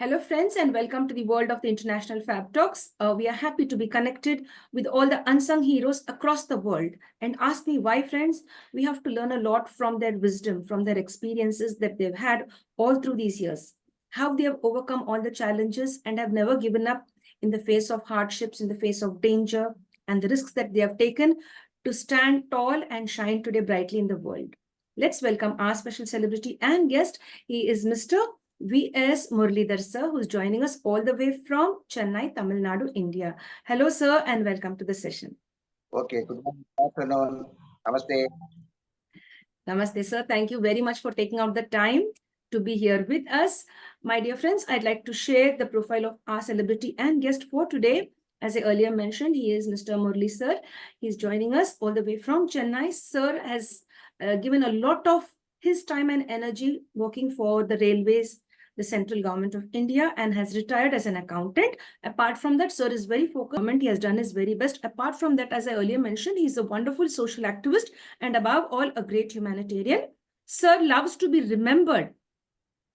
Hello, friends, and welcome to the world of the International Fab Talks. We are happy to be connected with all the unsung heroes across the world. And ask me why, friends? We have to learn a lot from their wisdom, from their experiences that they've had all through these years. How they have overcome all the challenges and have never given up in the face of hardships, in the face of danger, and the risks that they have taken to stand tall and shine today brightly in the world. Let's welcome our special celebrity and guest. He is Mr. V.S. Muralidhar, sir, who's joining us all the way from Chennai, Tamil Nadu, India. Hello, sir, and welcome to the session. Okay, good afternoon. Namaste. Namaste, sir. Thank you very much for taking out the time to be here with us. My dear friends, I'd like to share the profile of our celebrity and guest for today. As I earlier mentioned, he is Mr. Murli, sir. He's joining us all the way from Chennai. Sir has given a lot of his time and energy working for the railways, the central government of India, and has retired as an accountant. Apart from that, sir is very focused. He has done his very best. Apart from that, as I earlier mentioned, he's a wonderful social activist and above all, a great humanitarian. Sir loves to be remembered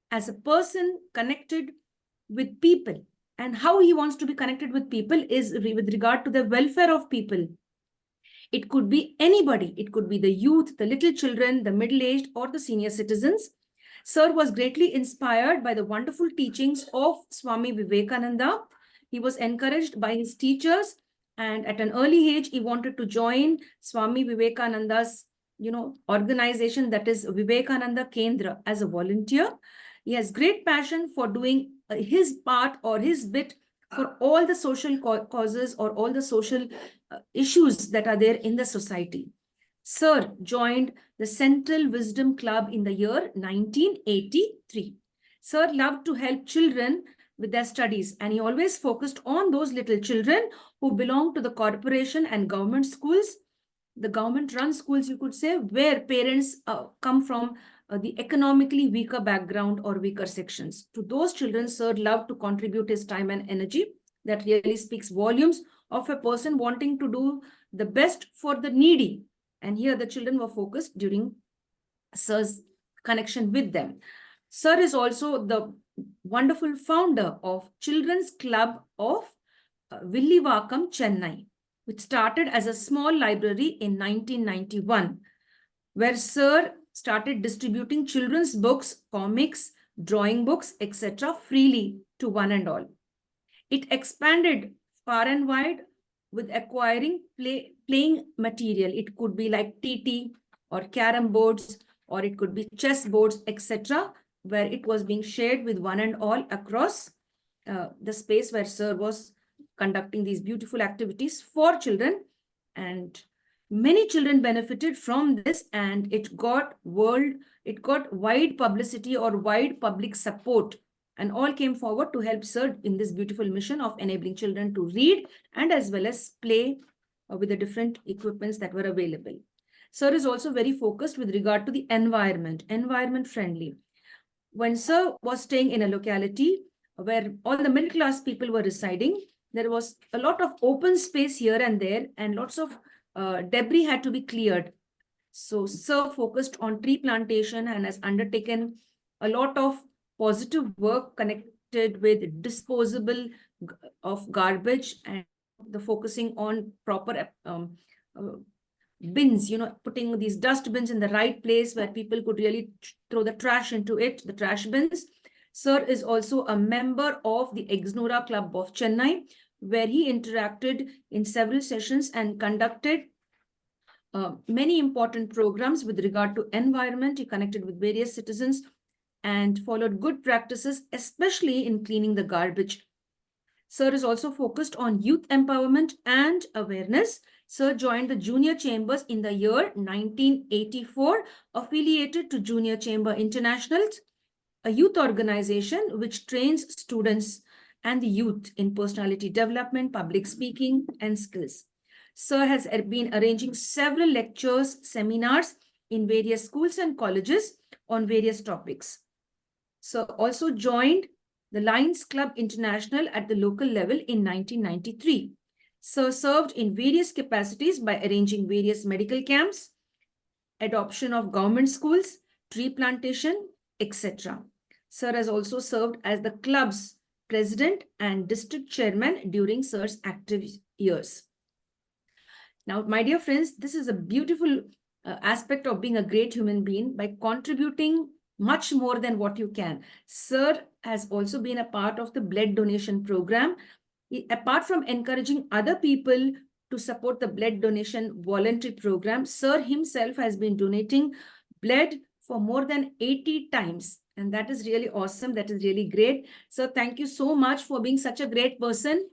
as a person connected with people. And how he wants to be connected with people is with regard to the welfare of people. It could be anybody. It could be the youth, the little children, the middle-aged, or the senior citizens. Sir was greatly inspired by the wonderful teachings of Swami Vivekananda. He was encouraged by his teachers, and at an early age, he wanted to join Swami Vivekananda's, organization, that is Vivekananda Kendra, as a volunteer. He has great passion for doing his part or his bit for all the social causes or all the social issues that are there in the society. Sir joined the Central Wisdom Club in the year 1983. Sir loved to help children with their studies, and he always focused on those little children who belong to the corporation and government schools, the government-run schools, you could say, where parents come from the economically weaker background or weaker sections. To those children, sir loved to contribute his time and energy. That really speaks volumes of a person wanting to do the best for the needy. And here the children were focused during sir's connection with them. Sir is also the wonderful founder of Children's Club of Villivakkam, Chennai, which started as a small library in 1991, where Sir started distributing children's books, comics, drawing books, etc. freely to one and all. It expanded far and wide with acquiring playing material. It could be like TT or Carrom boards, or it could be chess boards, etc., where it was being shared with one and all across the space where Sir was conducting these beautiful activities for children. And many children benefited from this, and it got wide publicity or wide public support, and all came forward to help Sir in this beautiful mission of enabling children to read and as well as play with the different equipments that were available. Sir is also very focused with regard to the environment friendly. When Sir was staying in a locality where all the middle class people were residing, there was a lot of open space here and there, and lots of debris had to be cleared. So Sir focused on tree plantation and has undertaken a lot of positive work connected with disposable of garbage and the focusing on proper bins, putting these dust bins in the right place where people could really throw the trash into it, the trash bins. Sir is also a member of the Exnora Club of Chennai, where he interacted in several sessions and conducted many important programs with regard to environment. He connected with various citizens and followed good practices, especially in cleaning the garbage. Sir is also focused on youth empowerment and awareness. Sir joined the Junior Chambers in the year 1984, affiliated to Junior Chamber International, a youth organization which trains students and the youth in personality development, public speaking, and skills. Sir has been arranging several lectures, seminars in various schools and colleges on various topics. Sir also joined the Lions Club International at the local level in 1993. Sir served in various capacities by arranging various medical camps, adoption of government schools, tree plantation, etc. Sir has also served as the club's President and District Chairman during Sir's active years. Now, my dear friends, this is a beautiful aspect of being a great human being by contributing much more than what you can. Sir has also been a part of the blood donation program. Apart from encouraging other people to support the blood donation voluntary program, Sir himself has been donating blood for more than 80 times. And that is really awesome. That is really great. So thank you so much for being such a great person.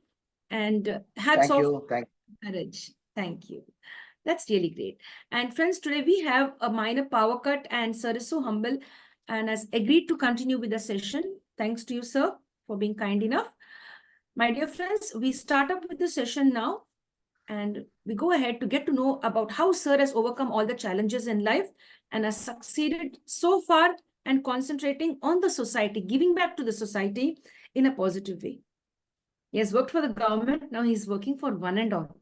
And hats Thank off you. Thank courage. Thank you. That's really great. And friends, today we have a minor power cut and Sir is so humble and has agreed to continue with the session. Thanks to you, sir, for being kind enough. My dear friends, we start up with the session now and we go ahead to get to know about how Sir has overcome all the challenges in life and has succeeded so far and concentrating on the society, giving back to the society in a positive way. He has worked for the government. Now he's working for one and all.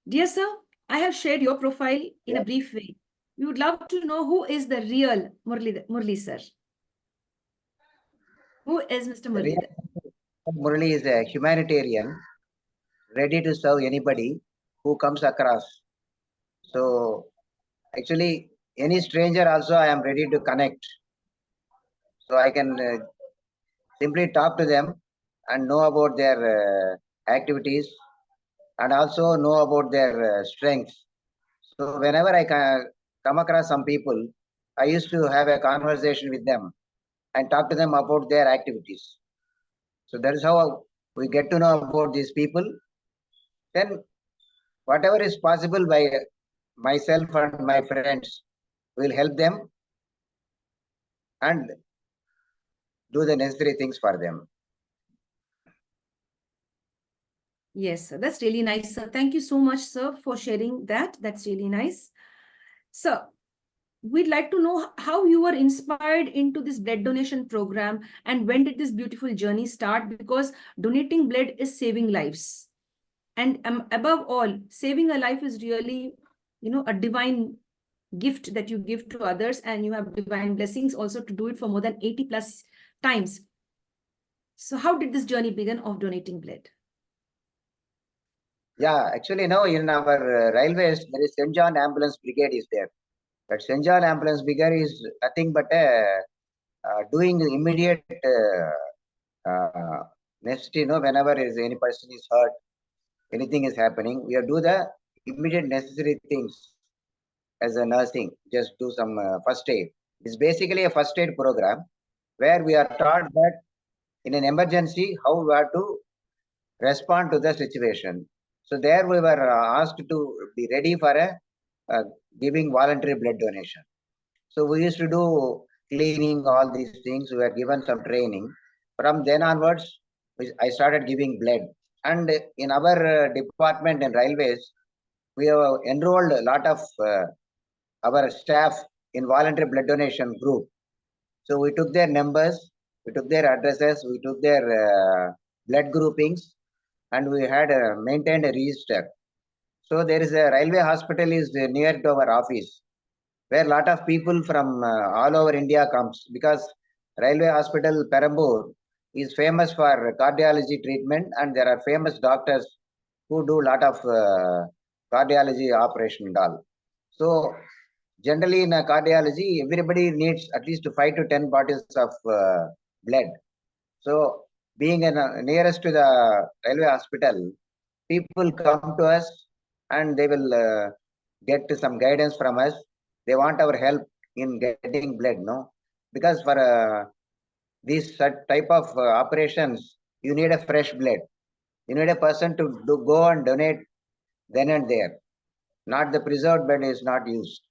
Dear sir, I have shared your profile in a brief way. We would love to know who is the real Murli sir. Who is Mr. you. Muralidhar? Murali is a humanitarian, ready to serve anybody who comes across. So actually, any stranger also I am ready to connect. So I can simply talk to them and know about their activities and also know about their strengths. So whenever I come across some people, I used to have a conversation with them and talk to them about their activities. So that is how we get to know about these people. Then whatever is possible by myself and my friends will help them and do the necessary things for them. Yes, sir. That's really nice, sir. Thank you so much, sir, for sharing that. That's really nice. Sir, we'd like to know how you were inspired into this blood donation program and when did this beautiful journey start? Because donating blood is saving lives. And above all, saving a life is really, a divine gift that you give to others, and you have divine blessings also to do it for more than 80 plus times. So how did this journey begin of donating blood? Yeah, actually, no, in our railways, there is St. John Ambulance Brigade is there. But St. John Ambulance Brigade is nothing but doing immediate necessity, whenever is any person is hurt, anything is happening, we have do the immediate necessary things as a nursing, just do some first aid. It's basically a first aid program where we are taught that in an emergency, how we have to respond to the situation. So there we were asked to be ready for a giving voluntary blood donation. So we used to do cleaning, all these things. We were given some training. From then onwards, I started giving blood. And in our department in railways, we have enrolled a lot of our staff in voluntary blood donation group. So we took their numbers, we took their addresses, we took their blood groupings, and we had maintained a register. So there is a railway hospital is near to our office, where a lot of people from all over India comes, because railway hospital Perambur is famous for cardiology treatment, and there are famous doctors who do a lot of cardiology operation and all. So generally in cardiology, everybody needs at least 5 to 10 bottles of blood. So being nearest to the railway hospital, people come to us and they will get some guidance from us. They want our help in getting blood, because for these type of operations, you need a fresh blood. You need a person to go and donate then and there. Not the preserved blood is not used.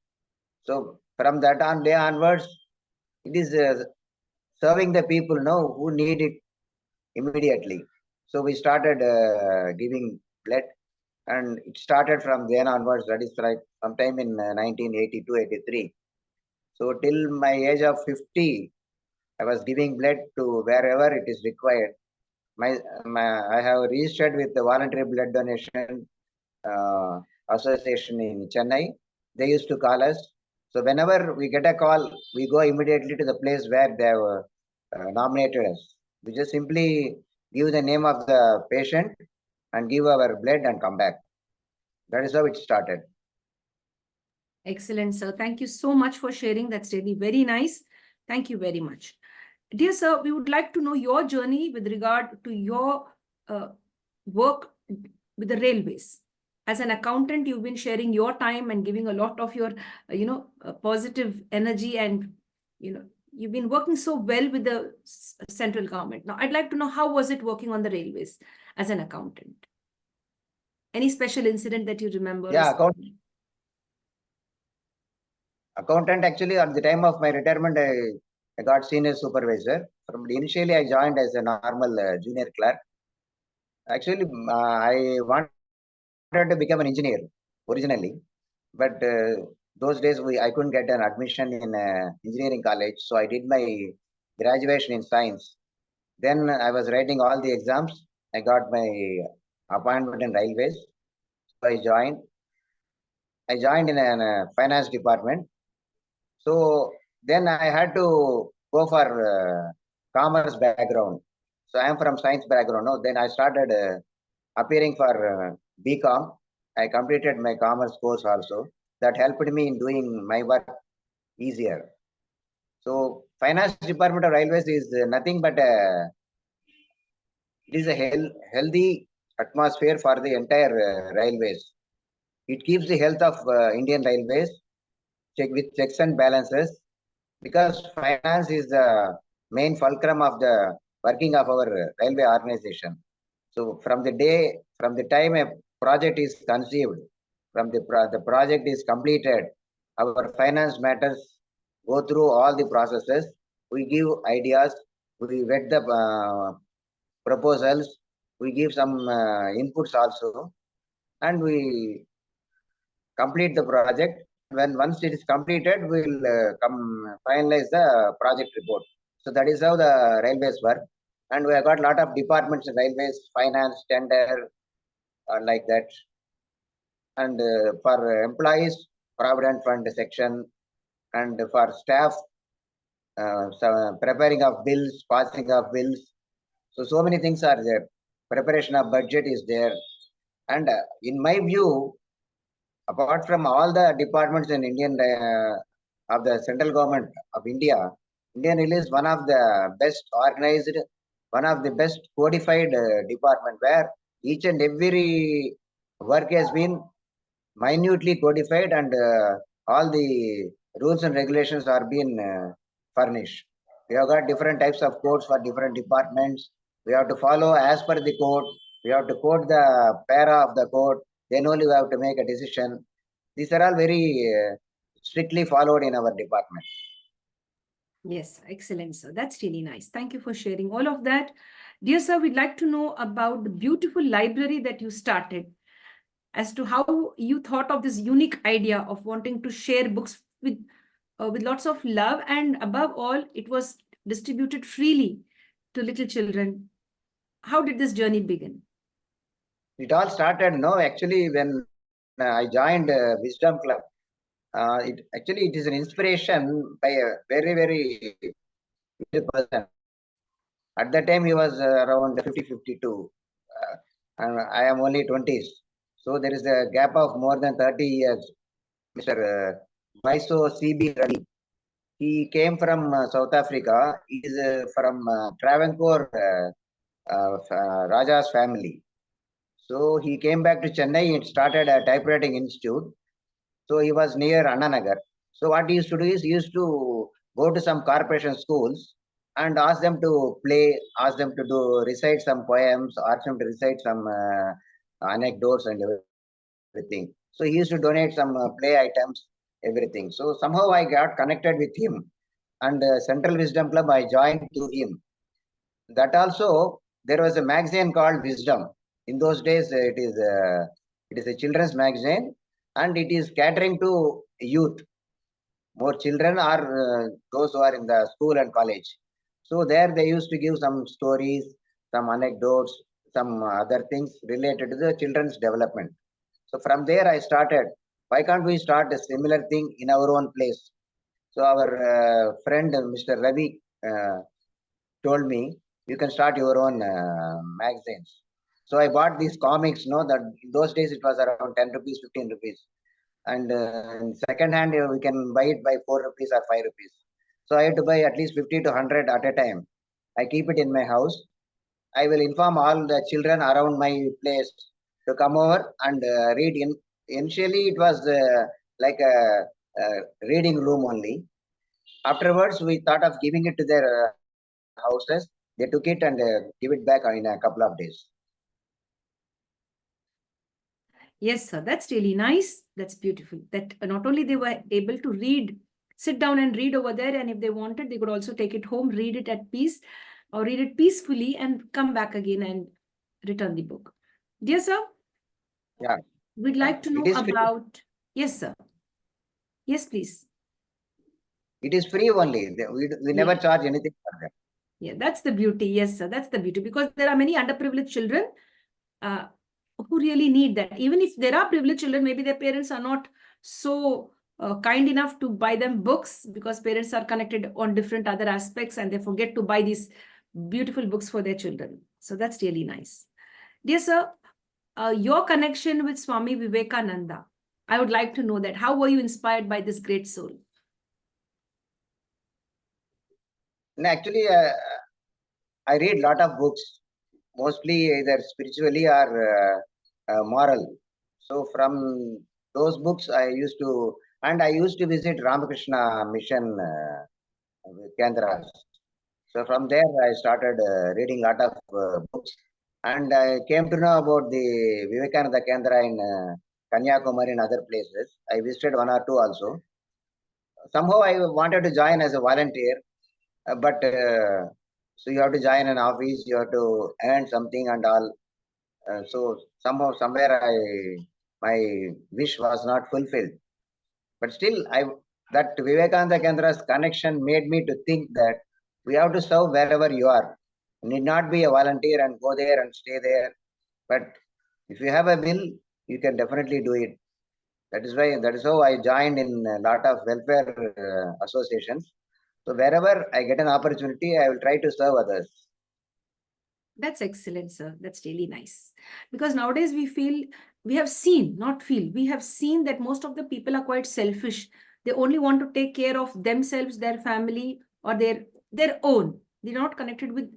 So from that day onwards, it is serving the people who need it immediately. So we started giving blood, and it started from then onwards. That is like sometime in 1982-83. So till my age of 50, I was giving blood to wherever it is required. I have registered with the voluntary blood donation association in Chennai. They used to call us. So whenever we get a call, we go immediately to the place where they have nominated us. We just simply give the name of the patient and give our blood and come back. That is how it started. Excellent, sir. Thank you so much for sharing. That's really very nice. Thank you very much. Dear sir, we would like to know your journey with regard to your work with the railways. As an accountant, you've been sharing your time and giving a lot of your, positive energy, and, you've been working so well with the central government. Now, I'd like to know, how was it working on the railways as an accountant? Any special incident that you remember? Yeah, accountant actually at the time of my retirement, I got senior supervisor. Initially, I joined as a normal junior clerk. Actually, I wanted to become an engineer originally, but those days I couldn't get an admission in engineering college, so I did my graduation in science. Then I was writing all the exams. I got my appointment in railways. So I joined. I joined in a finance department. So then I had to go for commerce background. So I am from science background. No? Then I started appearing for BCom. I completed my commerce course also. That helped me in doing my work easier. So finance department of railways is nothing but it is a healthy atmosphere for the entire railways. It keeps the health of Indian railways with checks and balances, because finance is the main fulcrum of the working of our railway organization. So from the time a project is conceived, from the project is completed, our finance matters go through all the processes. We give ideas, we vet the proposals, we give some inputs also, and we complete the project. When once it is completed, we'll come finalize the project report. So that is how the railways work. And we have got a lot of departments in railways, finance, tender, like that. And for employees, provident fund section, and for staff, so preparing of bills, passing of bills. So many things are there. Preparation of budget is there. And in my view, apart from all the departments in Indian of the central government of India, Indian Rail is one of the best organized, one of the best codified department, where each and every work has been minutely codified, and all the rules and regulations are being furnished. We have got different types of codes for different departments. We have to follow as per the code. We have to quote the para of the code. Then only we have to make a decision. These are all very strictly followed in our department. Yes, excellent, sir. That's really nice. Thank you for sharing all of that. Dear sir, we'd like to know about the beautiful library that you started, as to how you thought of this unique idea of wanting to share books with lots of love, and above all, it was distributed freely to little children. How did this journey begin? It all started, no, actually, when I joined Wisdom Club. It is an inspiration by a very person. At that time, he was around 50-52, and I am only 20s. So there is a gap of more than 30 years. Mr. Maiso C.B. Ravi. He came from South Africa. He is from Travancore Raja's family. So he came back to Chennai and started a typewriting institute. So he was near Annanagar. So what he used to do is he used to go to some corporation schools and ask them to play, ask them to recite some poems, ask them to recite some anecdotes and everything. So he used to donate some play items, everything. So somehow I got connected with him, and Central Wisdom Club I joined through him. That also, there was a magazine called Wisdom. In those days, it is a children's magazine, and it is catering to youth. More children are those who are in the school and college. So there they used to give some stories, some anecdotes, some other things related to the children's development. So from there I started. Why can't we start a similar thing in our own place? So our friend Mr. Ravi told me, you can start your own magazines. So I bought these comics, no, that in those days it was around 10 rupees, 15 rupees. And in second hand, we can buy it by 4 rupees or 5 rupees. So I had to buy at least 50 to 100 at a time. I keep it in my house. I will inform all the children around my place to come over and read. Initially, it was like a reading room only. Afterwards, we thought of giving it to their houses. They took it and give it back in a couple of days. Yes, sir. That's really nice. That's beautiful. That not only they were able to read, sit down and read over there, and if they wanted, they could also take it home, read it at peace, or read it peacefully, and come back again and return the book. Dear sir, Yeah, we'd yeah. like to It know is free. about. Yes, sir. Yes, please. It is free only. We never Yeah. charge anything for that. Yeah, that's the beauty. Yes, sir. That's the beauty because there are many underprivileged children uh, who really need that. Even if there are privileged children, maybe their parents are not so kind enough to buy them books because parents are connected on different other aspects and they forget to buy these beautiful books for their children. So that's really nice. Dear sir, your connection with Swami Vivekananda, I would like to know that. How were you inspired by this great soul? No, actually, I read lot of books, mostly either spiritually or moral. So from those books, I used to visit Ramakrishna Mission Kendras. So from there, I started reading lot of books, and I came to know about the Vivekananda Kendra in Kanyakumari and other places. I visited one or two also. Somehow I wanted to join as a volunteer, but so you have to join an office, you have to earn something and all. So somehow, somewhere, my wish was not fulfilled. But still, that Vivekananda Kendra's connection made me to think that we have to serve wherever you are. You need not be a volunteer and go there and stay there. But if you have a will, you can definitely do it. That is how I joined in a lot of welfare associations. So wherever I get an opportunity, I will try to serve others. That's excellent, sir. That's really nice. Because nowadays we feel, we have seen, not feel, we have seen that most of the people are quite selfish. They only want to take care of themselves, their family, or their own. They're not connected with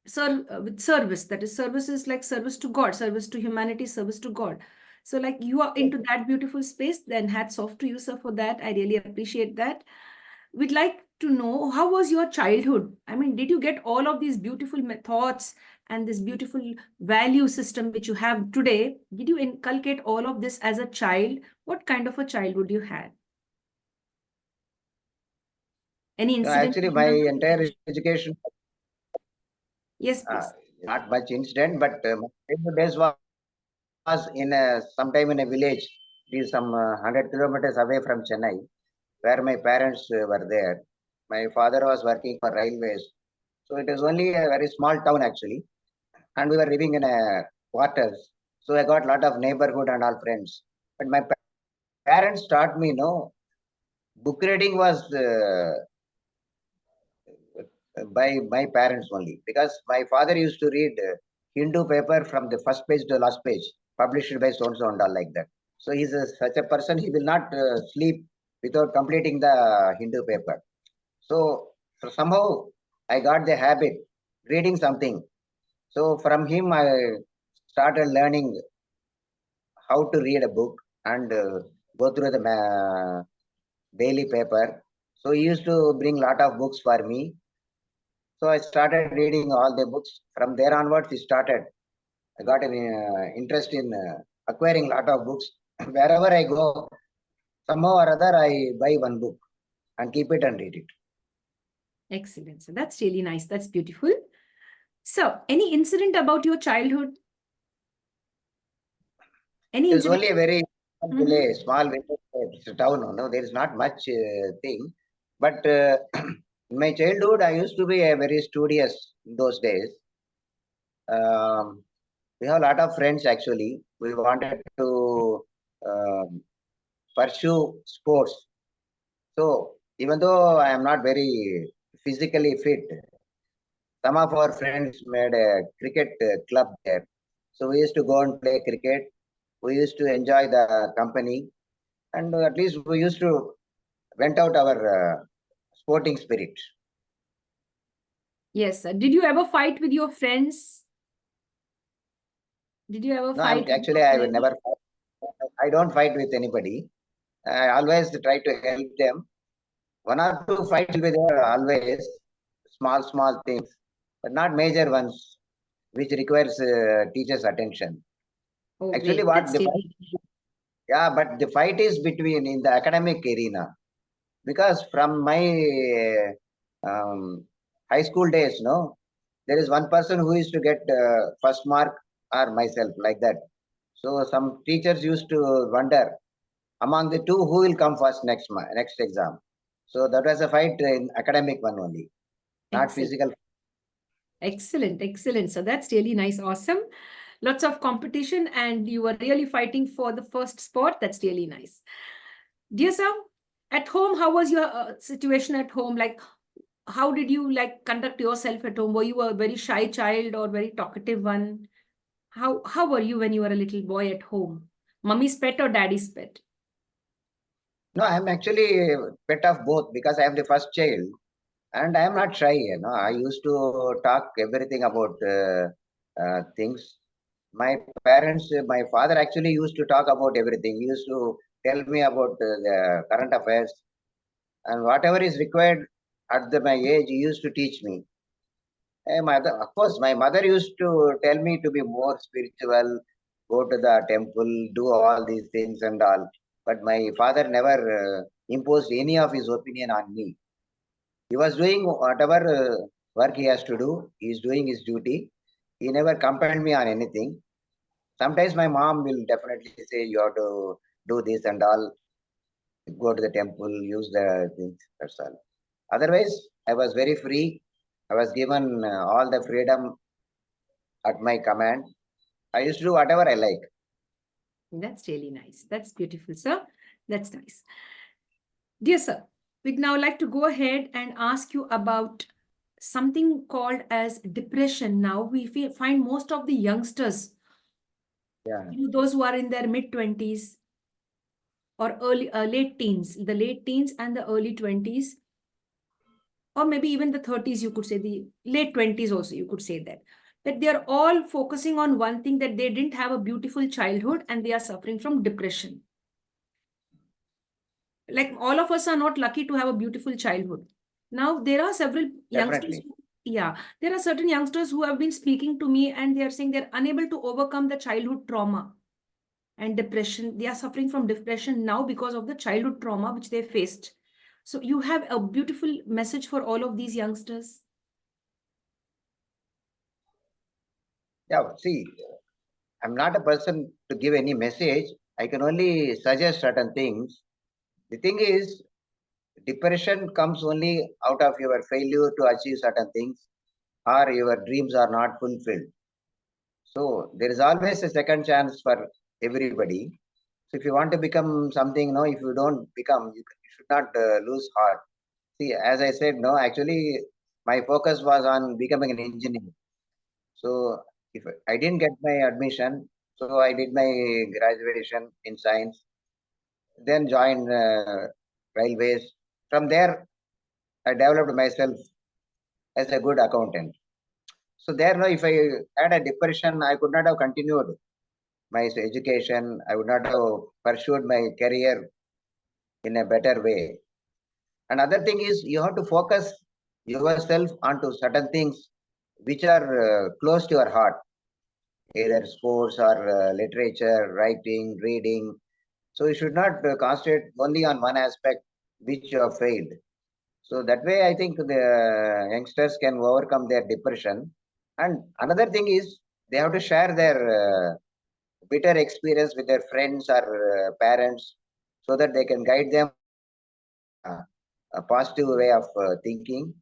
with service. That is, service is like service to God, service to humanity, service to God. So like you are into that beautiful space, then hats off to you, sir, for that. I really appreciate that. We'd like to know, how was your childhood? I mean, did you get all of these beautiful thoughts and this beautiful value system which you have today? Did you inculcate all of this as a child? What kind of a childhood you had? Any incident Actually, you my remember? entire education, Yes, uh, please. not much incident, but my childhood days was in sometime in a village. It is some 100 kilometers away from Chennai, where my parents were there. My father was working for railways. So it was only a very small town actually. And we were living in a quarters. So I got a lot of neighborhood and all friends. But my parents taught me, no, book reading was by my parents only, because my father used to read Hindu paper from the first page to last page, published by so and so and all like that. So he's such a person, he will not sleep without completing the Hindu paper. So somehow I got the habit reading something. So from him, I started learning how to read a book and go through the daily paper. So he used to bring lot of books for me. So I started reading all the books. From there onwards, it started. I got an interest in acquiring lot of books. Wherever I go, somehow or other, I buy one book and keep it and read it. Excellent. So that's really nice. That's beautiful. So, any incident about your childhood? Any It is incident? only a very Mhm. small village, it's a town. No, there is not much thing. But in my childhood, I used to be a very studious in those days. Um, we have a lot of friends actually. We wanted to pursue sports. So even though I am not very physically fit, some of our friends made a cricket club there. So we used to go and play cricket. We used to enjoy the company, and at least we used to vent out our sporting spirit. Yes, sir. Did you ever fight with your friends? Did you ever No, fight with actually your I will friends? never. I don't fight with anybody. I always try to help them. One or two fights will be there always, small things, but not major ones, which requires teacher's attention. Oh, Actually, great. what That's the fight, really yeah, but the fight is between in the academic arena, because from my high school days, no, there is one person who used to get first mark or myself like that. So some teachers used to wonder among the two who will come first next exam. So that was a fight in academic one only, not excellent. physical. Excellent, excellent. So that's really nice. Awesome. Lots of competition, and you were really fighting for the first spot. That's really nice. Dear sir, at home, how was your situation at home? Like, how did you like conduct yourself at home? Were you a very shy child or very talkative one? How were you when you were a little boy at home? Mummy's pet or daddy's pet? No, I am actually pet of both because I am the first child and I am not shy. I used to talk everything about things. My parents, my father actually used to talk about everything. He used to tell me about the current affairs and whatever is required at my age, he used to teach me. Of course, my mother used to tell me to be more spiritual, go to the temple, do all these things and all. But my father never imposed any of his opinion on me. He was doing whatever work he has to do. He is doing his duty. He never compelled me on anything. Sometimes my mom will definitely say you have to do this and all, go to the temple, use the things. That's all. Otherwise, I was very free. I was given all the freedom at my command. I used to do whatever I like. That's really nice. That's beautiful, sir. That's nice. Dear sir, we'd now like to go ahead and ask you about something called as depression. Now we find most of the youngsters, Yeah, those who are in their mid 20s or early late teens, the late teens and the early 20s, or maybe even the 30s, you could say the late 20s also, you could say that they are all focusing on one thing, that they didn't have a beautiful childhood and they are suffering from depression. Like all of us are not lucky to have a beautiful childhood. Now there are several youngsters definitely. yeah, there are certain youngsters who have been speaking to me and they are saying they're unable to overcome the childhood trauma and depression. They are suffering from depression now because of the childhood trauma which they faced. So you have a beautiful message for all of these youngsters. Yeah, see, I'm not a person to give any message. I can only suggest certain things. The thing is, depression comes only out of your failure to achieve certain things or your dreams are not fulfilled. So there is always a second chance for everybody. So if you want to become something, no, if you don't become, you should not lose heart. See, as I said, no, actually, my focus was on becoming an engineer. So if I didn't get my admission, so I did my graduation in science, then joined railways. From there, I developed myself as a good accountant. So there, no, if I had a depression, I could not have continued my education. I would not have pursued my career in a better way. Another thing is you have to focus yourself onto certain things which are close to your heart, either sports or literature, writing, reading. So you should not concentrate only on one aspect which you have failed. So that way, I think the youngsters can overcome their depression. And another thing is they have to share their bitter experience with their friends or parents so that they can guide them a positive way of thinking.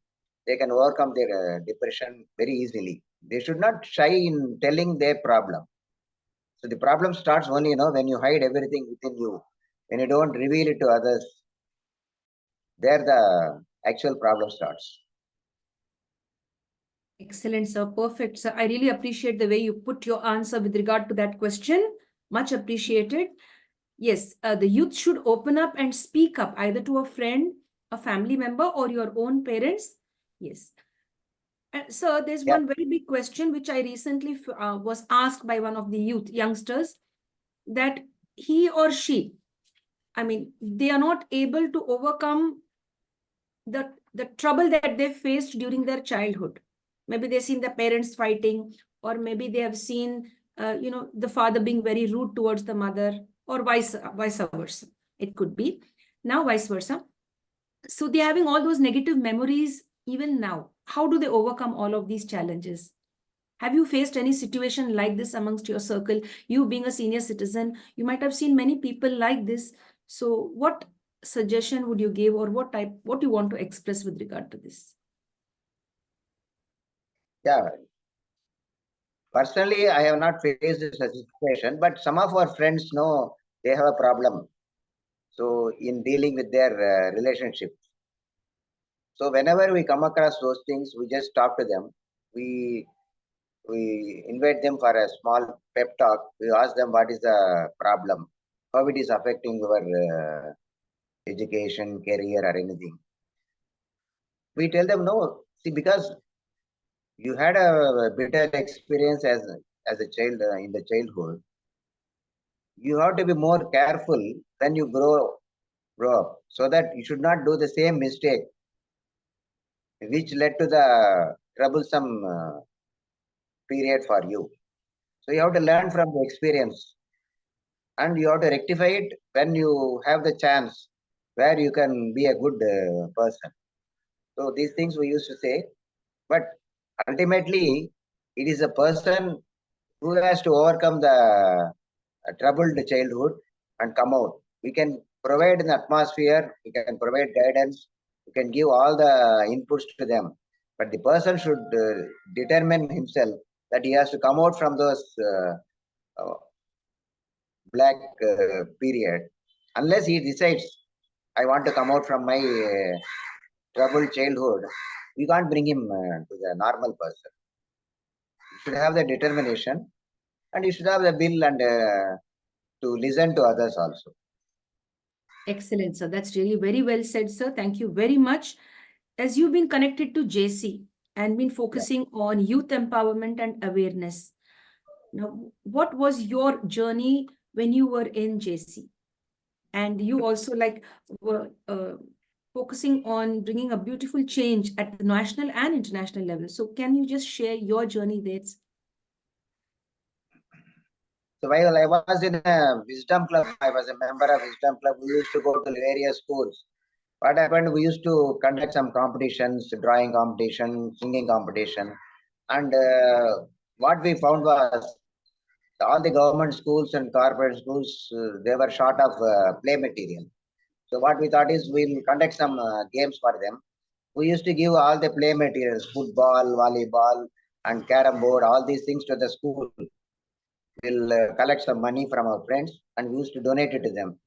They can overcome their depression very easily. They should not shy in telling their problem. So the problem starts only, when you hide everything within you, when you don't reveal it to others, there the actual problem starts. Excellent, sir. Perfect, sir. I really appreciate the way you put your answer with regard to that question. Much appreciated. Yes, the youth should open up and speak up either to a friend, a family member, or your own parents. Yes. And sir, there's Yeah, one very big question which I recently was asked by one of the youth youngsters, that he or she, I mean, they are not able to overcome the trouble that they faced during their childhood. Maybe they've seen the parents fighting, or maybe they have seen the father being very rude towards the mother, or vice versa. It could be now vice versa. So they're having all those negative memories even now. How do they overcome all of these challenges? Have you faced any situation like this amongst your circle? You being a senior citizen, you might have seen many people like this. So what suggestion would you give, or what you want to express with regard to this? yeah. Personally, I have not faced this situation, but some of our friends know they have a problem. So in dealing with their relationship. So whenever we come across those things, we just talk to them. We we invite them for a small pep talk. We ask them what is the problem, how it is affecting your education, career, or anything. We tell them no. See, because you had a bitter experience as a child in the childhood, you have to be more careful when you grow up, so that you should not do the same mistake which led to the troublesome period for you. So you have to learn from the experience, and you have to rectify it when you have the chance where you can be a good person. So these things we used to say, but ultimately it is a person who has to overcome the troubled childhood and come out. We can provide an atmosphere, we can provide guidance, we can give all the inputs to them, but the person should determine himself that he has to come out from those uh, black period. Unless he decides, I want to come out from my troubled childhood, we can't bring him to the normal person. You should have the determination, and you should have the will and to listen to others also. Excellent, sir. That's really very well said, sir. Thank you very much. As you've been connected to JC and been Yeah. focusing on youth empowerment and awareness, now, what was your journey when you were in JC? And you also were focusing on bringing a beautiful change at the national and international level. So can you just share your journey there? So while I was in a wisdom club, I was a member of wisdom club. We used to go to various schools. What happened? We used to conduct some competitions, drawing competition, singing competition, and what we found was all the government schools and corporate schools they were short of play material. So what we thought is we'll conduct some games for them. We used to give all the play materials, football, volleyball, and carom board, all these things to the school. We'll collect some money from our friends and we used to donate it to them.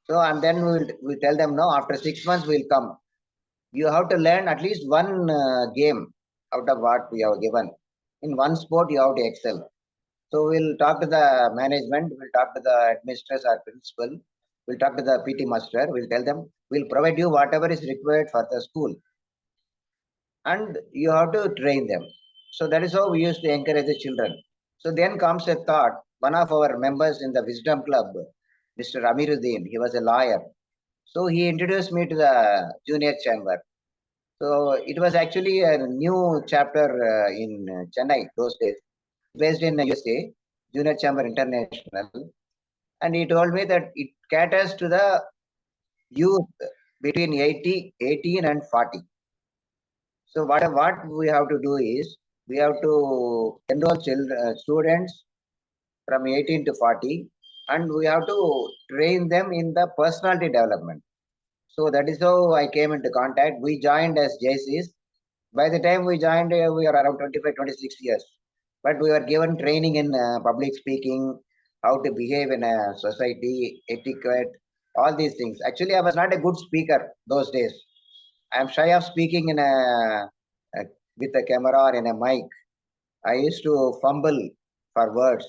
So and then we tell them no. After 6 months we'll come. You have to learn at least one game out of what we have given. In one sport you have to excel. So we'll talk to the management. We'll talk to the administrators or principal. We'll talk to the PT master. We'll tell them we'll provide you whatever is required for the school, and you have to train them. So that is how we used to encourage the children. So then comes a thought. One of our members in the Wisdom Club, Mr. Amiruddin, he was a lawyer. So he introduced me to the junior chamber. So it was actually a new chapter in Chennai those days, based in USA, Junior Chamber International. And he told me that it caters to the youth between 18 and 40. So what we have to do is we have to enroll students from 18 to 40, and we have to train them in the personality development. So that is how I came into contact. We joined as JCs. By the time we joined, we are around 25, 26 years. But we were given training in public speaking, how to behave in a society, etiquette, all these things. Actually, I was not a good speaker those days. I am shy of speaking in a with a camera or in a mic. I used to fumble for words.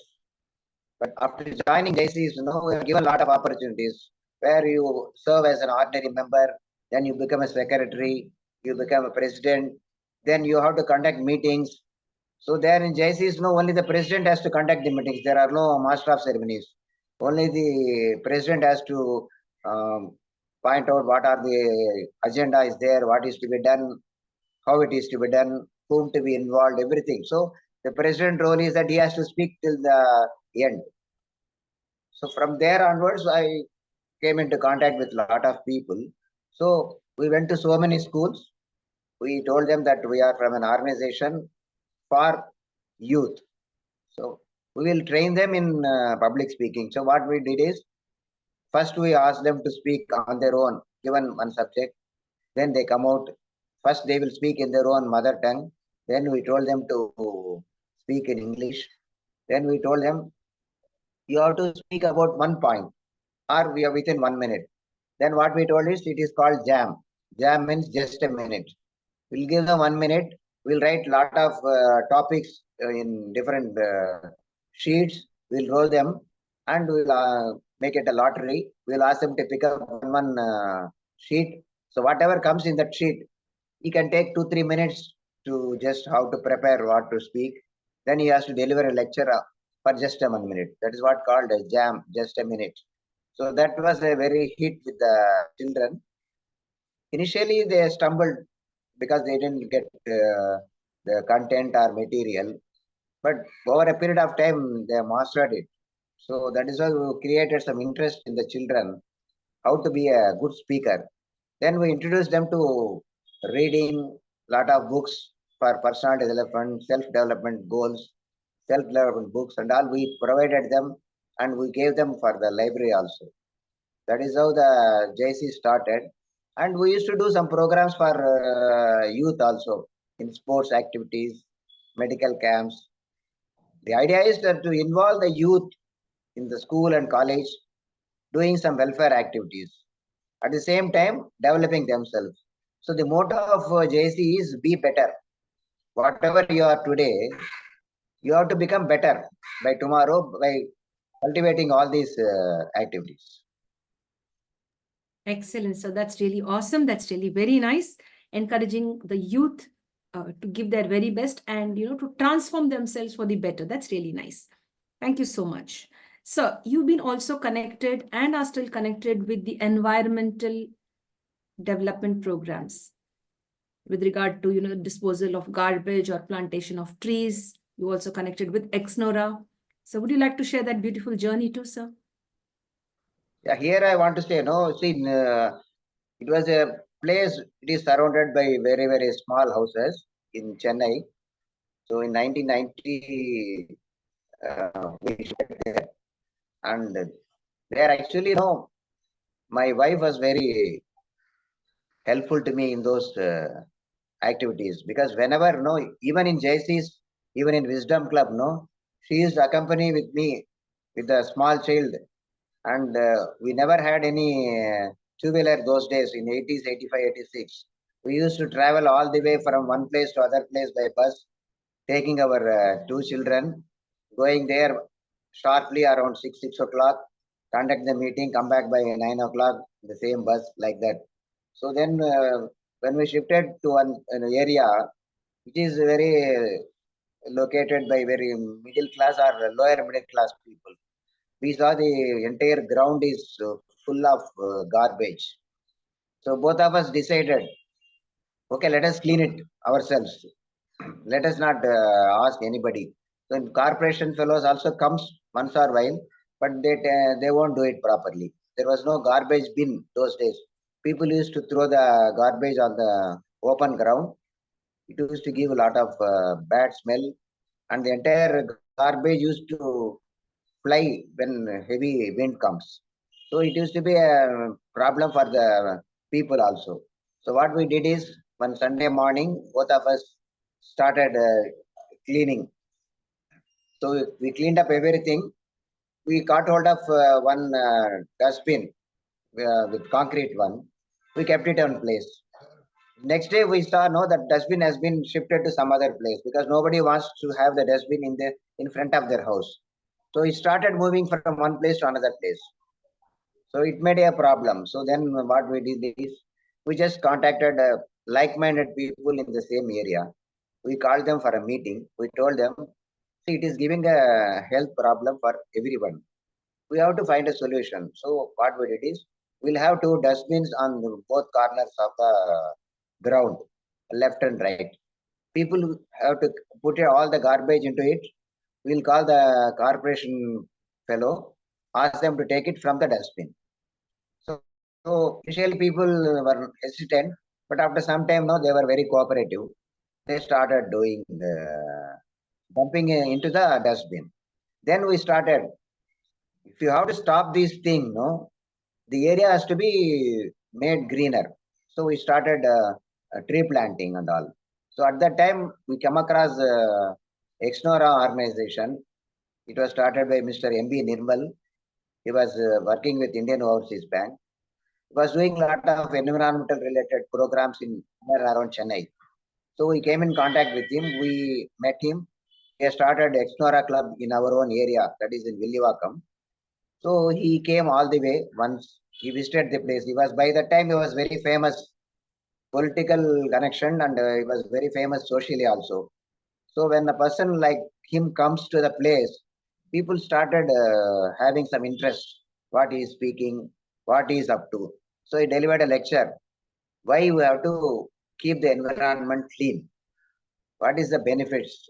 But after joining JCs, we are given a lot of opportunities where you serve as an ordinary member, then you become a secretary, you become a president, then you have to conduct meetings. So there in JCs, only the president has to conduct the meetings. There are no master of ceremonies. Only the president has to point out what are the agenda is there, what is to be done, how it is to be done, whom to be involved, everything. So the president role is that he has to speak till the end. So from there onwards, I came into contact with a lot of people. So we went to so many schools. We told them that we are from an organization for youth. So we will train them in public speaking. So what we did is, first we asked them to speak on their own, given one subject. Then they come out. First they will speak in their own mother tongue. Then we told them to speak in English. Then we told them, you have to speak about one point, or we are within 1 minute. Then what we told is, it is called jam. Jam means just a minute. We'll give them 1 minute. We'll write lot of topics in different sheets. We'll roll them and we'll make it a lottery. We'll ask them to pick up one sheet. So whatever comes in that sheet, he can take 2-3 minutes to just how to prepare what to speak. Then he has to deliver a lecture for just a 1 minute. That is what called a jam, just a minute. So that was a very hit with the children. Initially, they stumbled because they didn't get the content or material. But over a period of time, they mastered it. So that is why we created some interest in the children, how to be a good speaker. Then we introduced them to reading lot of books for personal development, self-development goals, self-development books and all. We provided them and we gave them for the library also. That is how the JC started. And we used to do some programs for youth also in sports activities, medical camps. The idea is that to involve the youth in the school and college, doing some welfare activities. At the same time, developing themselves. So the motto of JC is be better. Whatever you are today, you have to become better by tomorrow by cultivating all these activities. Excellent. So that's really awesome. That's really very nice. Encouraging the youth to give their very best and, to transform themselves for the better. That's really nice. Thank you so much. So you've been also connected and are still connected with the environmental development programs with regard to, disposal of garbage or plantation of trees. You also connected with Exnora. So would you like to share that beautiful journey too, sir? Yeah, here I want to say, see, it was a place, it is surrounded by very, very small houses in Chennai. So in 1990, we shifted there. And there actually, my wife was very helpful to me in those activities, because whenever, even in JC's, even in Wisdom Club, she used to accompany with me with a small child. And we never had any two-wheeler those days in 80s, 85, 86. We used to travel all the way from one place to other place by bus, taking our two children, going there sharply around 6 o'clock, conduct the meeting, come back by 9 o'clock, the same bus, like that. So then when we shifted to an area which is very located by very middle class or lower middle class people, we saw the entire ground is full of garbage. So both of us decided, okay, let us clean it ourselves. Let us not ask anybody. So corporation fellows also comes once or while, but they won't do it properly. There was no garbage bin those days. People used to throw the garbage on the open ground. It used to give a lot of bad smell, and the entire garbage used to fly when heavy wind comes. So it used to be a problem for the people also. So what we did is, one Sunday morning, both of us started cleaning. So we cleaned up everything. We got hold of one dustbin with concrete one. We kept it on place. Next day we saw no that dustbin has been shifted to some other place because nobody wants to have the dustbin in front of their house. So it started moving from one place to another place. So it made a problem. So then what we did is we just contacted like-minded people in the same area. We called them for a meeting. We told them, see, it is giving a health problem for everyone. We have to find a solution. So what we did is we'll have two dustbins on both corners of the ground, left and right. People have to put all the garbage into it. We'll call the corporation fellow, ask them to take it from the dustbin. So initially people were hesitant, but after some time, no, they were very cooperative. They started doing dumping into the dustbin. Then we started. If you have to stop this thing, no, the area has to be made greener. So we started tree planting and all. So at that time, we came across Exnora organization. It was started by Mr. M.B. Nirmal. He was working with Indian Overseas Bank. He was doing a lot of environmental related programs in around Chennai. So we came in contact with him. We met him. He started Exnora Club in our own area, that is in Villivakkam. So he came all the way once he visited the place. He was by that time he was very famous political connection and he was very famous socially also. So when a person like him comes to the place, people started having some interest what he is speaking, what he is up to. So he delivered a lecture. Why we have to keep the environment clean? What is the benefits?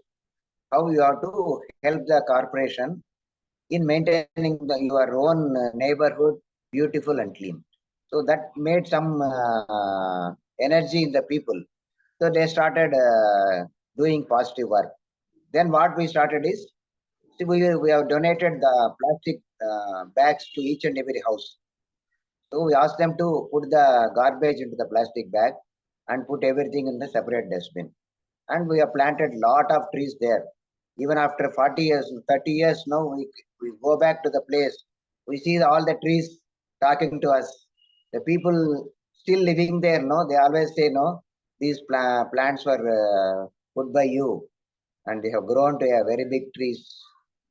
How you have to help the corporation in maintaining your own neighborhood beautiful and clean. So that made some energy in the people. So they started doing positive work. Then what we started is, see, we have donated the plastic bags to each and every house. So we asked them to put the garbage into the plastic bag and put everything in the separate dustbin. And we have planted lot of trees there. Even after 40 years, 30 years now, we go back to the place. We see all the trees talking to us. The people still living there, no, they always say, no, these plants were put by you and they have grown to a very big trees.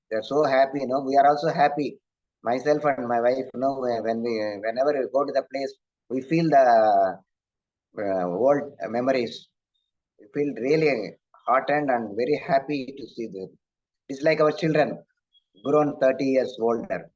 They're so happy, you know. We are also happy. Myself and my wife, you know, whenever we go to the place, we feel the old memories. We feel really heartened and very happy to see them. It's like our children grown 30 years older.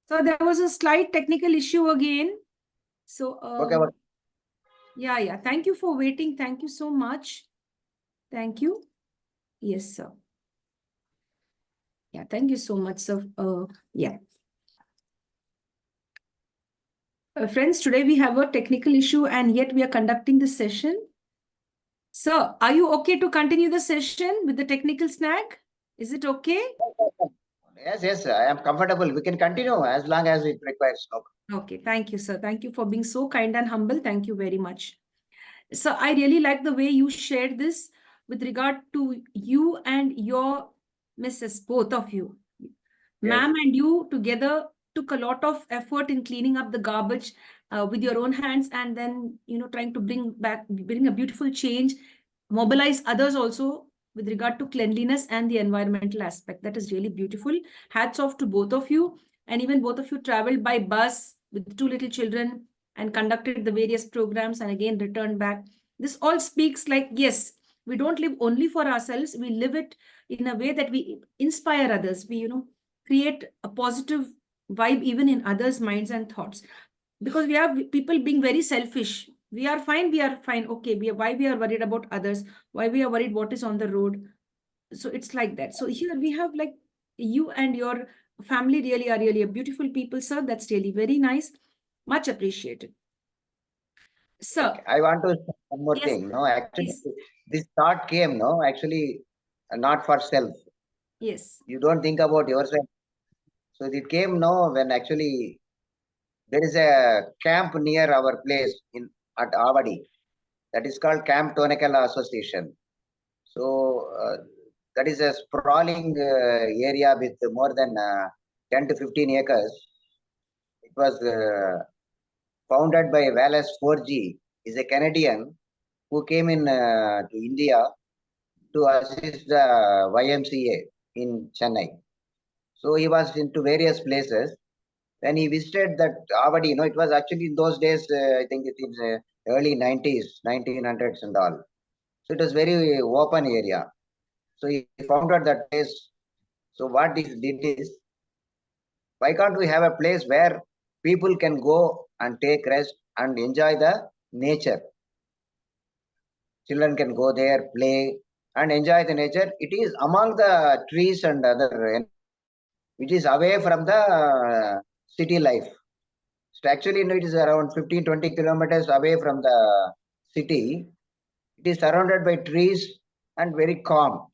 So there was a slight technical issue again. So Okay, yeah. Thank you for waiting. Thank you so much. Thank you. Yes, sir. Yeah, thank you so much, sir. Yeah. Friends, today we have a technical issue and yet we are conducting the session. Sir, are you okay to continue the session with the technical snag? Is it okay? yes, I am comfortable. We can continue as long as it requires. No. Okay, thank you, sir. Thank you for being so kind and humble. Thank you very much. So I really like the way you shared this with regard to you and your Mrs. Both of you. Yes. Ma'am and you together took a lot of effort in cleaning up the garbage with your own hands and then, trying to bring a beautiful change, mobilize others also with regard to cleanliness and the environmental aspect. That is really beautiful. Hats off to both of you. And even both of you traveled by bus with two little children and conducted the various programs and again returned back. This all speaks like, yes, we don't live only for ourselves. We live it in a way that we inspire others. We, create a positive vibe even in others' minds and thoughts. because we have people being very selfish. We are fine, okay, why we are worried about others, why we are worried what is on the road. So it's like that. So here we have like you and your family really are really a beautiful people, sir. That's really very nice, much appreciated. Sir, I want to say one more yes, thing. No, actually, please. this thought came, no, actually, not for self. Yes. You don't think about yourself. So it came, no, when actually there is a camp near our place in at Avadi. That is called Camp Tonekala Association. So that is a sprawling area with more than 10 to 15 acres. It was founded by Wallace 4G. Is a Canadian who came in to India to assist the YMCA in Chennai. So he was into various places. When he visited that Avadi, it was actually in those days, I think it is early 90s, 1900s and all. So it was very open area. So he founded that place. So what he did is, why can't we have a place where people can go and take rest and enjoy the nature? Children can go there, play, and enjoy the nature. It is among the trees and other, which is away from the city life. So actually, it is around 15, 20 kilometers away from the city. It is surrounded by trees and very calm.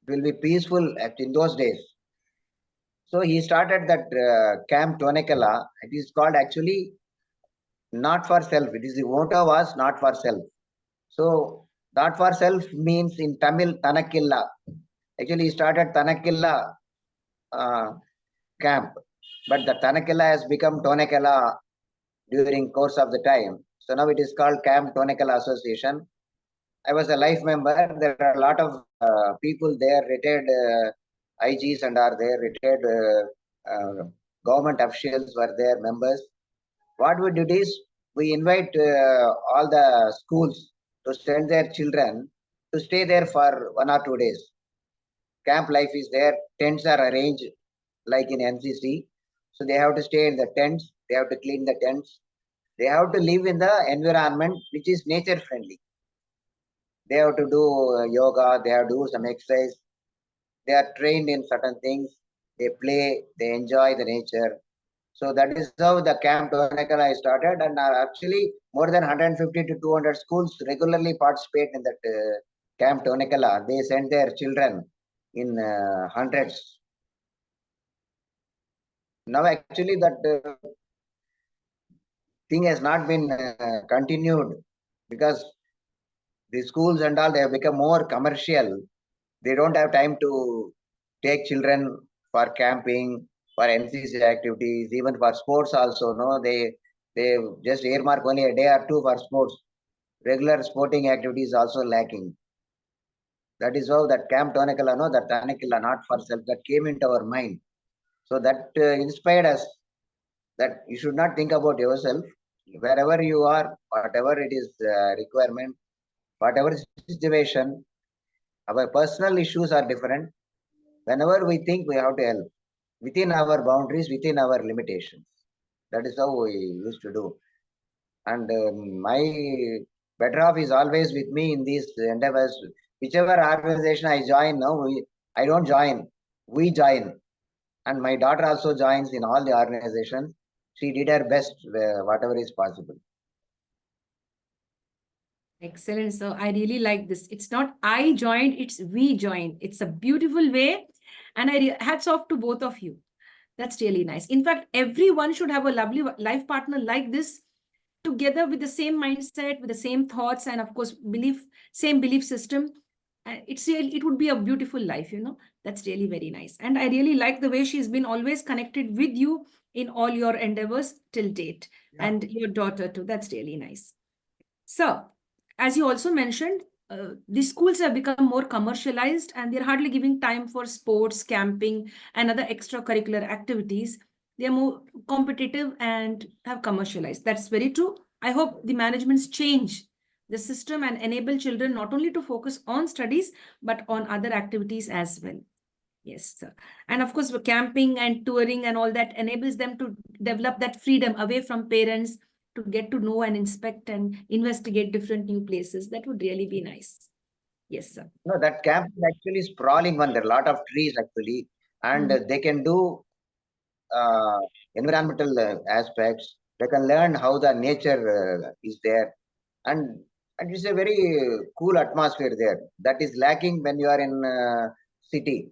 It will be peaceful in those days. So he started that camp Tonekala. It is called actually not for self. It is the motto was not for self. So not for self means in Tamil Tanakilla. Actually, he started Tanakilla camp, but the Tanakilla has become Tonekala during course of the time. So now it is called Camp Tonekala Association. I was a life member. There are a lot of people there, retired IGs and are there, retired government officials were there, members. What we did is we invite all the schools to send their children to stay there for 1 or 2 days. Camp life is there. Tents are arranged like in NCC. So they have to stay in the tents. They have to clean the tents. They have to live in the environment which is nature friendly. They have to do yoga. They have to do some exercise. They are trained in certain things. They play. They enjoy the nature. So that is how the Camp Tonekala started, and actually more than 150 to 200 schools regularly participate in that Camp Tonekala. They send their children in hundreds. Now actually that thing has not been continued because the schools and all, they have become more commercial. They don't have time to take children for camping, for NCC activities, even for sports also. No, they just earmark only a day or two for sports. Regular sporting activities also lacking. That is how that Camp Tonekala, no, that Tanekala, not for self, that came into our mind. So that inspired us that you should not think about yourself. Wherever you are, whatever it is requirement, whatever situation, our personal issues are different. Whenever we think, we have to help within our boundaries, within our limitations. That is how we used to do. And my better off is always with me in these endeavors. Whichever organization I join, no, I don't join. We join. And my daughter also joins in all the organizations. She did her best, whatever is possible. Excellent. So I really like this. It's not I joined, it's we joined. It's a beautiful way. And hats off to both of you. That's really nice. In fact, everyone should have a lovely life partner like this, together with the same mindset, with the same thoughts, and of course, same belief system. It would be a beautiful life. That's really very nice. And I really like the way she's been always connected with you in all your endeavors till date, and your daughter too. That's really nice. So, as you also mentioned, the schools have become more commercialized and they're hardly giving time for sports, camping, and other extracurricular activities. They are more competitive and have commercialized. That's very true. I hope the managements change the system and enable children not only to focus on studies, but on other activities as well. Yes, sir. And of course, camping and touring and all that enables them to develop that freedom away from parents to get to know and inspect and investigate different new places. That would really be nice. Yes, sir. No, that camp is actually sprawling one. There are a lot of trees actually, and they can do uh, environmental aspects. They can learn how the nature is there, and it's a very cool atmosphere there. That is lacking when you are in city.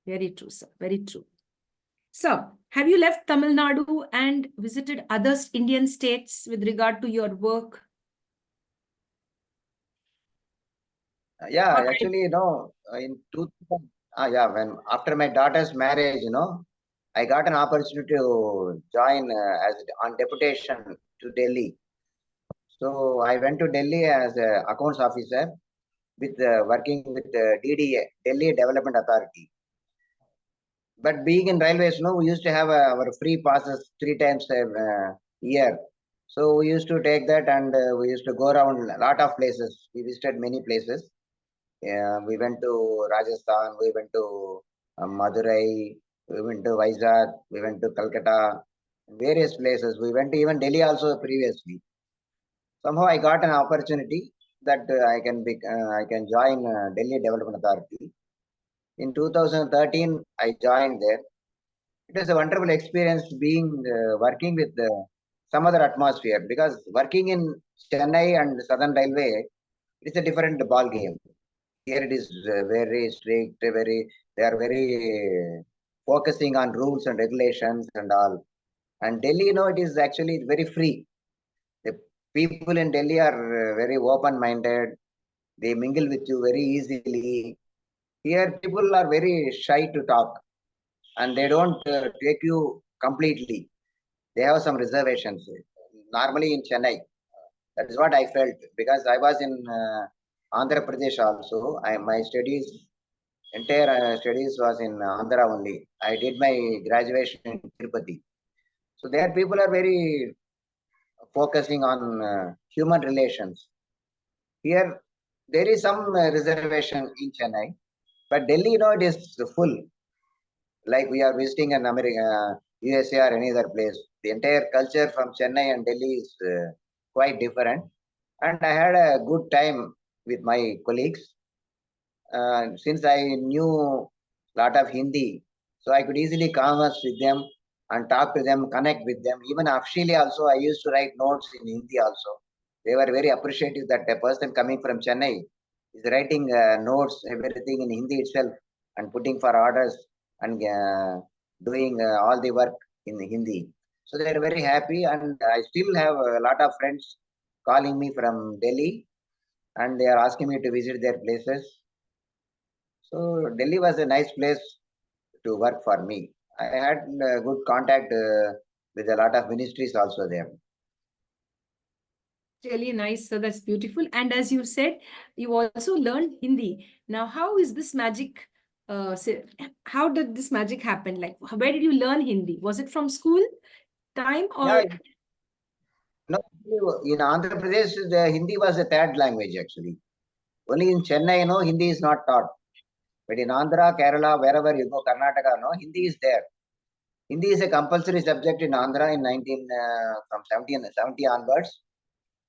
Very true, sir. Very true. So, have you left Tamil Nadu and visited other Indian states with regard to your work? Yeah, Or actually, in 2000, yeah, when after my daughter's marriage, I got an opportunity to join as on deputation to Delhi. So I went to Delhi as a accounts officer with working with DDA, Delhi Development Authority. But being in railways, we used to have our free passes 3 times a year. So we used to take that and we used to go around a lot of places. We visited many places. We went to Rajasthan, we went to Madurai, we went to Vizag, we went to Calcutta, various places. We went to even Delhi also previously. Somehow I got an opportunity that I can join Delhi Development Authority. In 2013, I joined there. It was a wonderful experience being working with some other atmosphere because working in Chennai and Southern Railway, it's a different ball game. Here it is very strict, they are very focusing on rules and regulations and all. And Delhi, it is actually very free. The people in Delhi are very open-minded. They mingle with you very easily. Here, people are very shy to talk, and they don't take you completely. They have some reservations. Normally in Chennai, that is what I felt because I was in Andhra Pradesh also. My entire studies was in Andhra only. I did my graduation in Tirupati. So there people are very focusing on human relations. Here there is some reservation in Chennai, but Delhi, it is full. Like we are visiting an USA or any other place. The entire culture from Chennai and Delhi is quite different. And I had a good time with my colleagues. Since I knew a lot of Hindi, so I could easily converse with them and talk to them, connect with them. Even officially also, I used to write notes in Hindi also. They were very appreciative that a person coming from Chennai is writing notes, everything in Hindi itself and putting for orders and doing all the work in Hindi. So they are very happy and I still have a lot of friends calling me from Delhi and they are asking me to visit their places. So Delhi was a nice place to work for me. I had good contact with a lot of ministries also there. Really nice, sir. That's beautiful. And as you said, you also learned Hindi. Now, how is this magic? How did this magic happen? Like, where did you learn Hindi? Was it from school time Yeah, or? no, in Andhra Pradesh, the Hindi was a third language actually. Only in Chennai, Hindi is not taught. But in Andhra, Kerala, wherever you go, Karnataka, Hindi is there. Hindi is a compulsory subject in Andhra in from 70 onwards.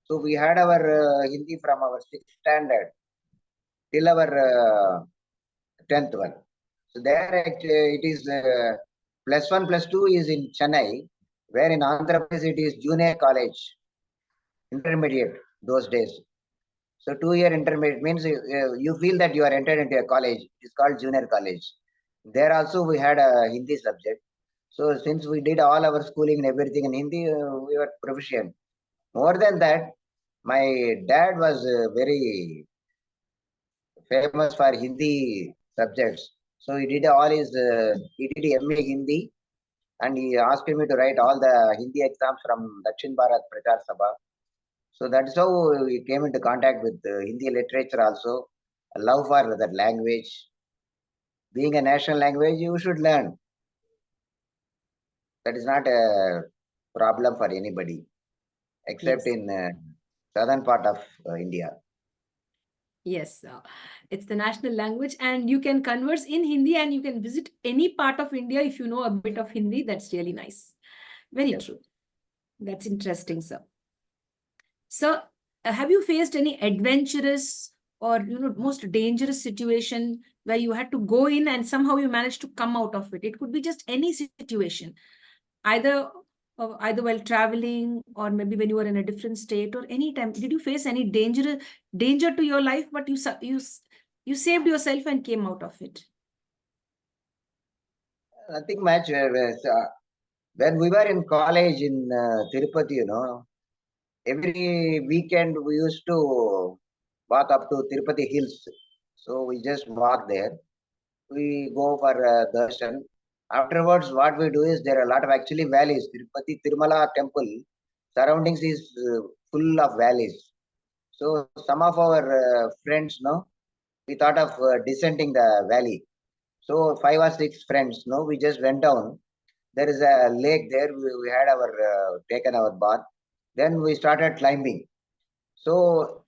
So we had our Hindi from our 6th standard till our 10th one. So there it is +1, +2 is in Chennai, where in Andhra Pradesh it is junior college, intermediate those days. So 2-year intermediate means you feel that you are entered into a college. It's called junior college. There also we had a Hindi subject. So since we did all our schooling and everything in Hindi, we were proficient. More than that, my dad was very famous for Hindi subjects. So he did he did MA Hindi and he asked me to write all the Hindi exams from Dakshin Bharat Prachar Sabha. So that's how we came into contact with Hindi literature also, a love for that language. Being a national language, you should learn. That is not a problem for anybody, except Yes. in southern part of India. Yes, it's the national language, and you can converse in Hindi and you can visit any part of India if you know a bit of Hindi. That's really nice. Very Yes. true. That's interesting, sir. So, have you faced any adventurous or most dangerous situation where you had to go in and somehow you managed to come out of it? It could be just any situation, either either while traveling or maybe when you were in a different state or any time. Did you face any danger to your life, but you saved yourself and came out of it? Nothing much. When we were in college in Tirupati, every weekend we used to walk up to Tirupati Hills. So we just walk there. We go for darshan. Afterwards, what we do is there are a lot of actually valleys. Tirupati Tirumala temple surroundings is full of valleys. So some of our friends, we thought of descending the valley. So 5 or 6 friends, we just went down. There is a lake there. We had our taken our bath. Then we started climbing. So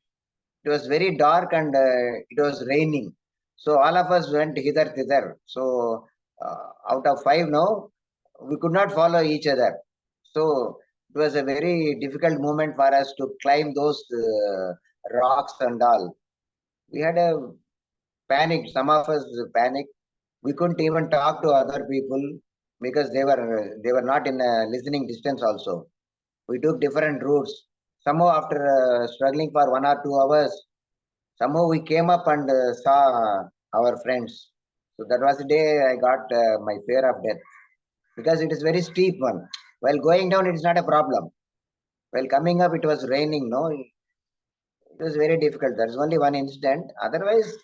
it was very dark and it was raining. So all of us went hither thither. So out of five now, we could not follow each other. So it was a very difficult moment for us to climb those rocks and all. We had a panic. Some of us panicked. We couldn't even talk to other people because they were not in a listening distance also. We took different routes. Somehow after struggling for 1 or 2 hours, somehow we came up and saw our friends. So that was the day I got my fear of death because it is very steep one. While going down, it is not a problem. While coming up, it was raining. No, it was very difficult. There is only one incident. Otherwise,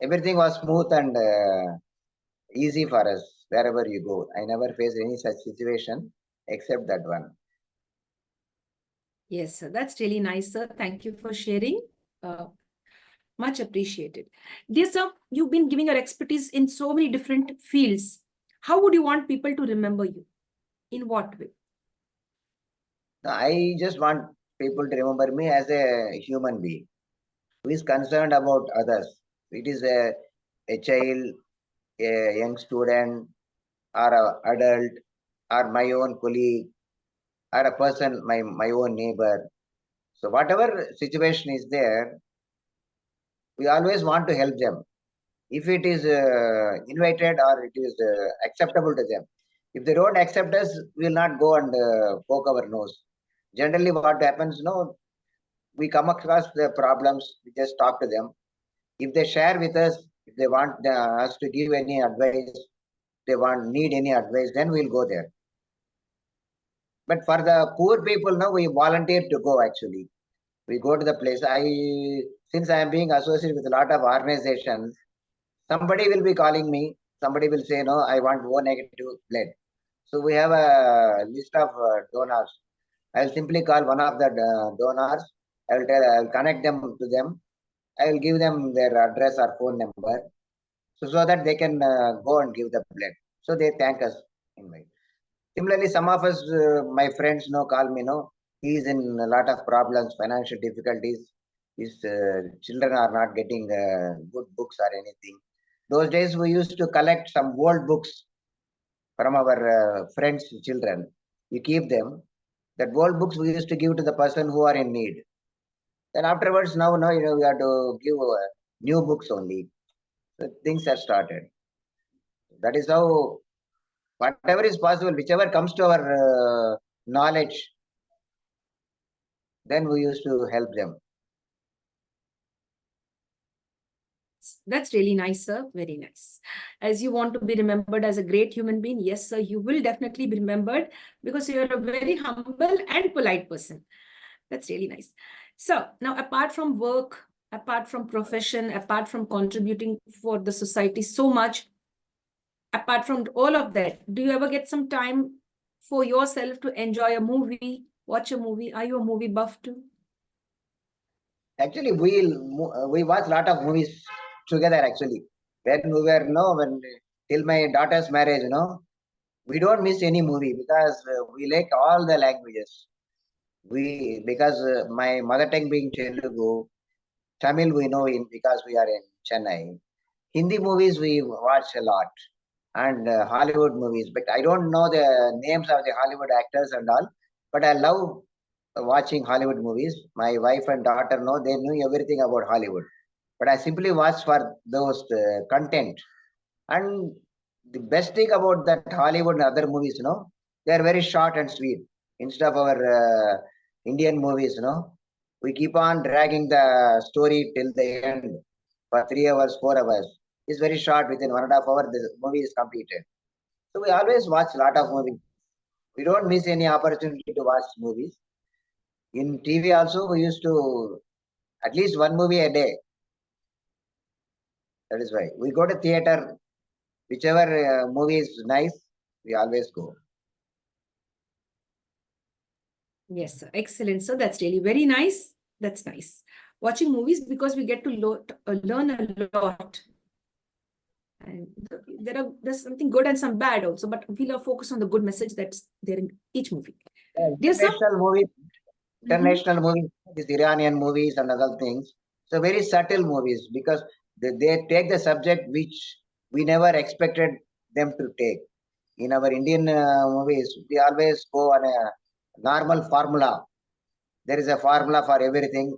everything was smooth and easy for us wherever you go. I never faced any such situation except that one. Yes, sir. That's really nice, sir. Thank you for sharing. Uh, Much appreciated. Dear sir, you've been giving your expertise in so many different fields. How would you want people to remember you? In what way? I just want people to remember me as a human being who is concerned about others. It is a child, a young student, or an adult, or my own colleague, or a person, my own neighbor. So whatever situation is there, we always want to help them. If it is invited or it is acceptable to them. If they don't accept us, we will not go and poke our nose. Generally, what happens, we come across the problems, we just talk to them. If they share with us, if they want us to give any advice, they need any advice, then we'll go there. But for the poor people, now we volunteer to go actually. We go to the place. Since I am being associated with a lot of organizations, somebody will be calling me. Somebody will say, no, I want O negative blood. So we have a list of donors. I'll simply call one of the donors. I'll connect them to them. I will give them their address or phone number, so that they can go and give the blood. So they thank us. Similarly, some of us, my friends, call me. He is in a lot of problems, financial difficulties. His children are not getting good books or anything. Those days, we used to collect some old books from our friends' children. We keep them. That old books we used to give to the person who are in need. Then afterwards, now we have to give new books only. So things have started. That is how whatever is possible, whichever comes to our knowledge, then we used to help them. That's really nice, sir. Very nice. As you want to be remembered as a great human being, yes, sir, you will definitely be remembered because you're a very humble and polite person. That's really nice. So now, apart from work, apart from profession, apart from contributing for the society so much, apart from all of that, do you ever get some time for yourself to enjoy a movie, watch a movie? Are you a movie buff too? Actually, we watch a lot of movies together. Actually, when we were when till my daughter's marriage, we don't miss any movie because we like all the languages. We because my mother tongue being Telugu, Tamil we know in because we are in Chennai. Hindi movies we watch a lot, and Hollywood movies. But I don't know the names of the Hollywood actors and all. But I love watching Hollywood movies. My wife and daughter know, they knew everything about Hollywood. But I simply watch for those content. And the best thing about that Hollywood and other movies, they are very short and sweet. Instead of our Indian movies, we keep on dragging the story till the end for 3 hours, 4 hours. It's very short. Within 1.5 hours, the movie is completed. So we always watch a lot of movies. We don't miss any opportunity to watch movies. In TV also, we used to at least one movie a day. That is why we go to theater. Whichever movie is nice, we always go. Yes, sir. Excellent. So that's really very nice. That's nice. Watching movies because we get to learn a lot. And there's something good and some bad also, but we'll focus on the good message that's there in each movie. Dear sir, International movies, international movies, these Iranian movies and other things. So very subtle movies because they take the subject which we never expected them to take. In our Indian movies, we always go on a normal formula. There is a formula for everything.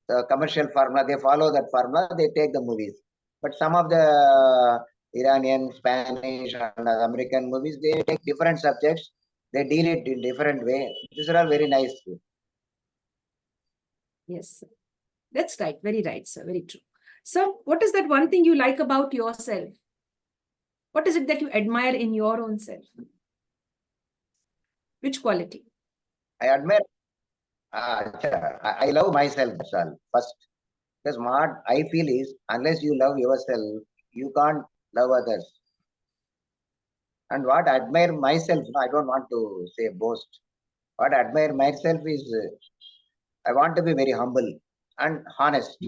The commercial formula, they follow that formula, they take the movies. But some of the Iranian, Spanish, and American movies, they take different subjects, they deal it in different way. These are all very nice. yes, sir. That's right. Very right, sir. Very true. So, what is that one thing you like about yourself? What is it that you admire in your own self? Which quality? I admire, I love myself, that's all, first. Because what I feel is, unless you love yourself, you can't love others. And what I admire myself, I don't want to say boast. What I admire myself is, I want to be very humble and honest.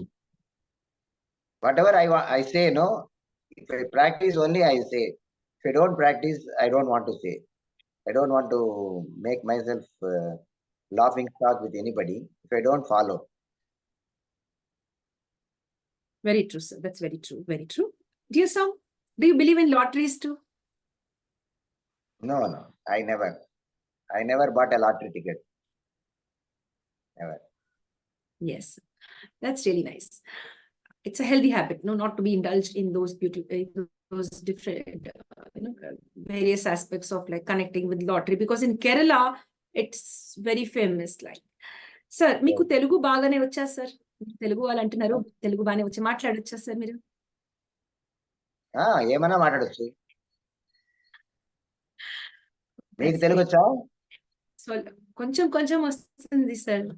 Whatever I say, if I practice only, I say. If I don't practice, I don't want to say. I don't want to make myself laughing stock with anybody if I don't follow. Very true, sir. That's very true. Very true. Dear sir, do you believe in lotteries too? No, I never bought a lottery ticket. Never. Yes, that's really nice. It's a healthy habit, no, not to be indulged in those those different, various aspects of like connecting with lottery. Because in Kerala, it's very famous. Like, sir, మీకు తెలుగు బాగానే వచ్చా sir? Telugu వాళ్ళు అంటున్నారు తెలుగు బాగానే వచ్చి మాట్లాడొచ్చా sir మీరు? ఏమన్నా మాట్లాడొచ్చు. మీకు That's తెలుగు great. వచ్చా? సో కొంచెం కొంచెం వస్తుంది సార్.